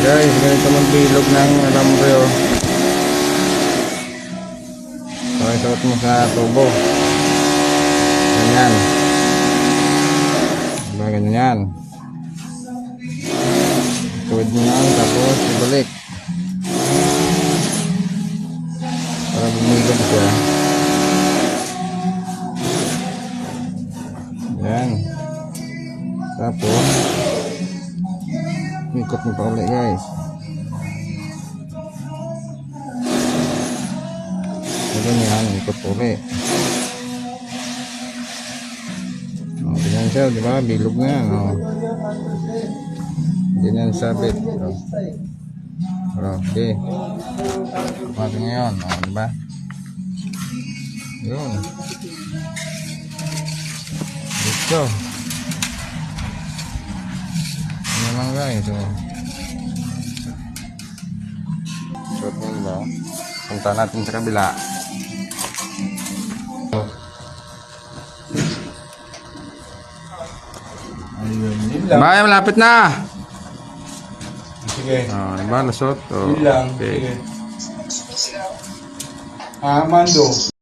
Guys, ganito magbilog ng alambre oh. So, isuot mo sa tubo. Ganyan. Diba ganyan. Tuwid mo yan, tapos ibalik. Para bumilog siya. Yan. Tapos ikot mo pa ulit guys. Ganyan, ikot pa ulit. Ganyan siya, di ba? Bilog na yan. Ganyan sabit. Okay. Pati ngayon, di ba? Yun. Dito. Ano lang guys, short mo ba? Punta natin sa kabila. Bye, malapit na. Sige. Diba, lasot? Yun lang. Okay. Sige. Mando.